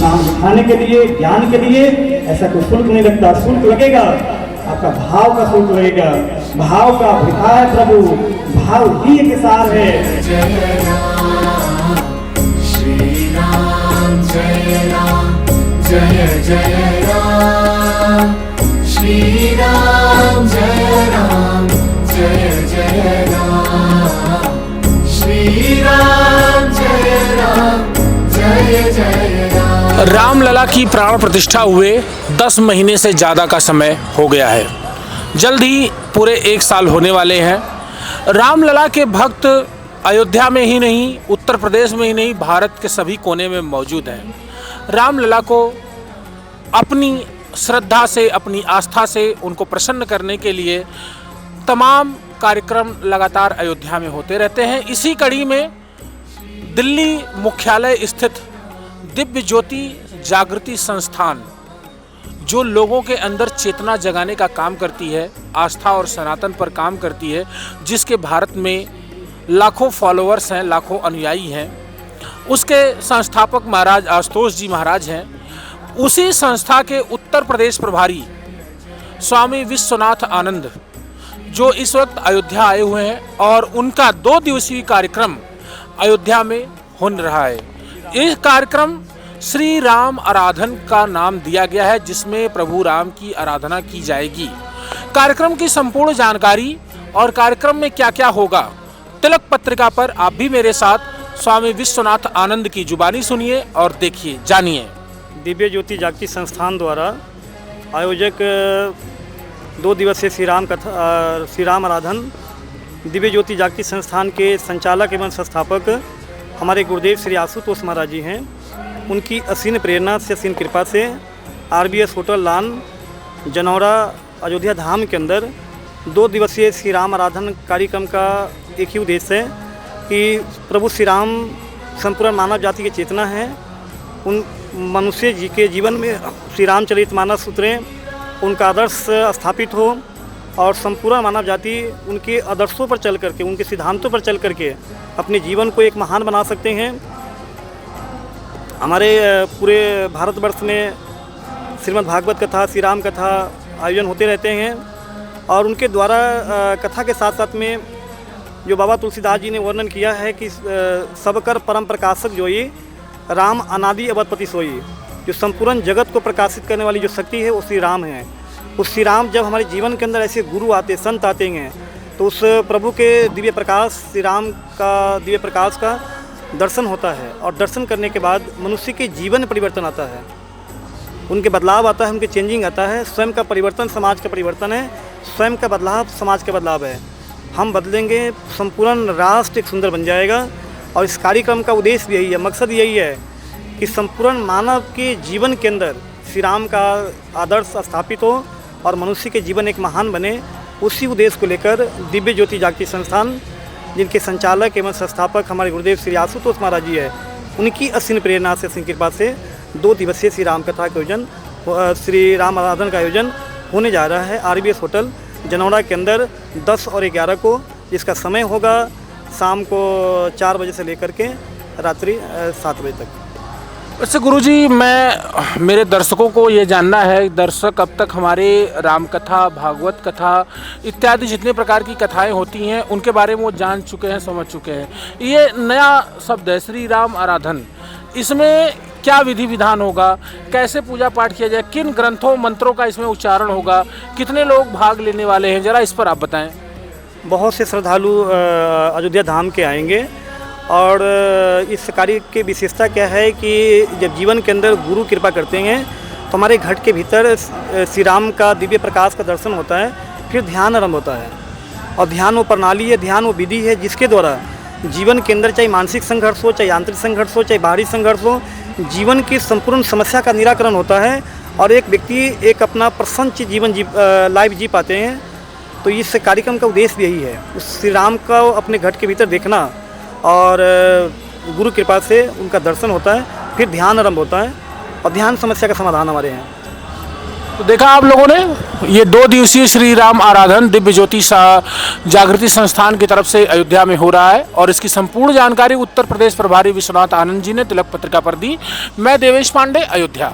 नाम दिखाने के लिए, ज्ञान के लिए ऐसा कोई शुल्क नहीं लगता। शुल्क लगेगा आपका भाव का शुल्क लगेगा। भाव का भिखा है प्रभु, भाव ही एक सार है। जय राम श्री राम, जय राम जय जय राम श्री राम, जय राम जय जय राम श्री राम, जय राम जय जय राम। रामलला की प्राण प्रतिष्ठा हुए 10 महीने से ज़्यादा का समय हो गया है। जल्द ही पूरे 1 साल होने वाले हैं। रामलला के भक्त अयोध्या में ही नहीं, उत्तर प्रदेश में ही नहीं, भारत के सभी कोने में मौजूद हैं। रामलला को अपनी श्रद्धा से, अपनी आस्था से उनको प्रसन्न करने के लिए तमाम कार्यक्रम लगातार अयोध्या में होते रहते हैं। इसी कड़ी में दिल्ली मुख्यालय स्थित दिव्य ज्योति जागृति संस्थान, जो लोगों के अंदर चेतना जगाने का काम करती है, आस्था और सनातन पर काम करती है, जिसके भारत में लाखों फॉलोअर्स हैं, लाखों अनुयायी हैं, उसके संस्थापक महाराज आशुतोष जी महाराज हैं। उसी संस्था के उत्तर प्रदेश प्रभारी स्वामी विश्वनाथ आनंद, जो इस वक्त अयोध्या आए हुए हैं, और उनका 2 दिवसीय कार्यक्रम अयोध्या में हो रहा है। इस कार्यक्रम श्री राम आराधन का नाम दिया गया है, जिसमें प्रभु राम की आराधना की जाएगी। कार्यक्रम की संपूर्ण जानकारी और कार्यक्रम में क्या क्या होगा, तिलक पत्रिका पर आप भी मेरे साथ स्वामी विश्वनाथ आनंद की जुबानी सुनिए और देखिए, जानिए। दिव्य ज्योति जागृति संस्थान द्वारा आयोजक 2 दिवसीय श्री राम आराधन दिव्य ज्योति जागृति संस्थान के संचालक एवं संस्थापक हमारे गुरुदेव श्री आशुतोष महाराज जी हैं। उनकी असीम प्रेरणा से, असीम कृपा से RBS होटल लान जनौरा अयोध्या धाम के अंदर 2 दिवसीय श्री राम आराधन कार्यक्रम का एक ही उद्देश्य है कि प्रभु श्री राम संपूर्ण मानव जाति की चेतना है। उन मनुष्य जी के जीवन में श्री रामचरितमानस उतरे, उनका आदर्श स्थापित हो और संपूर्ण मानव जाति उनके आदर्शों पर चल करके, उनके सिद्धांतों पर चल करके अपने जीवन को एक महान बना सकते हैं। हमारे पूरे भारतवर्ष में श्रीमद् भागवत कथा, श्री राम कथा आयोजन होते रहते हैं, और उनके द्वारा कथा के साथ साथ में जो बाबा तुलसीदास जी ने वर्णन किया है कि सबकर परम प्रकाशक जो ये राम अनादि अवधपति सोई, जो संपूर्ण जगत को प्रकाशित करने वाली जो शक्ति है वो श्री राम है। उस श्री राम जब हमारे जीवन के अंदर ऐसे गुरु आते, संत आते हैं, तो उस प्रभु के दिव्य प्रकाश, श्री राम का दिव्य प्रकाश का दर्शन होता है, और दर्शन करने के बाद मनुष्य के जीवन में परिवर्तन आता है, उनके बदलाव आता है, उनके चेंजिंग आता है। स्वयं का परिवर्तन समाज का परिवर्तन है, स्वयं का बदलाव समाज का बदलाव है। हम बदलेंगे, संपूर्ण राष्ट्र एक सुंदर बन जाएगा। और इस कार्यक्रम का उद्देश्य भी यही है, मकसद यही है कि संपूर्ण मानव के जीवन के अंदर श्री राम का आदर्श स्थापित हो और मनुष्य के जीवन एक महान बने। उसी उद्देश्य को लेकर दिव्य ज्योति जागृति संस्थान, जिनके संचालक एवं संस्थापक हमारे गुरुदेव श्री आशुतोष महाराज जी है, उनकी असीम प्रेरणा से, असीम कृपा से 2 दिवसीय श्री राम कथा का आयोजन, श्री राम आराधन का आयोजन होने जा रहा है RBS होटल जनौरा के अंदर 10 और 11 को, जिसका समय होगा शाम को 4 बजे से लेकर के रात्रि 7 बजे तक। वैसे गुरुजी, मेरे दर्शकों को ये जानना है, दर्शक अब तक हमारे राम कथा, भागवत कथा इत्यादि जितने प्रकार की कथाएं होती हैं उनके बारे में वो जान चुके हैं, समझ चुके हैं। ये नया शब्द है श्री राम आराधन, इसमें क्या विधि विधान होगा, कैसे पूजा पाठ किया जाए, किन ग्रंथों मंत्रों का इसमें उच्चारण होगा, कितने लोग भाग लेने वाले हैं, ज़रा इस पर आप बताएं। बहुत से श्रद्धालु अयोध्या धाम के आएंगे, और इस कार्य की विशेषता क्या है कि जब जीवन के अंदर गुरु कृपा करते हैं तो हमारे घट के भीतर श्री राम का दिव्य प्रकाश का दर्शन होता है। फिर ध्यान आरंभ होता है, और ध्यान वो प्रणाली है, ध्यान वो विधि है जिसके द्वारा जीवन के अंदर चाहे मानसिक संघर्ष हो, चाहे आंतरिक संघर्ष हो, चाहे बाहरी संघर्ष हो, जीवन की संपूर्ण समस्या का निराकरण होता है, और एक व्यक्ति एक अपना प्रसन्न जीवन लाइफ जी पाते हैं। तो इस कार्यक्रम का उद्देश्य भी यही है, उस श्री राम का अपने घट के भीतर देखना, और गुरु कृपा से उनका दर्शन होता है। फिर ध्यान आरंभ होता है, और ध्यान समस्या का समाधान हमारे हैं। तो देखा आप लोगों ने, ये 2 दिवसीय श्री राम आराधन दिव्य ज्योति जागृति संस्थान की तरफ से अयोध्या में हो रहा है और इसकी संपूर्ण जानकारी उत्तर प्रदेश प्रभारी विश्वनाथ आनंद जी ने तिलक पत्रिका पर दी। मैं देवेश पांडे, अयोध्या।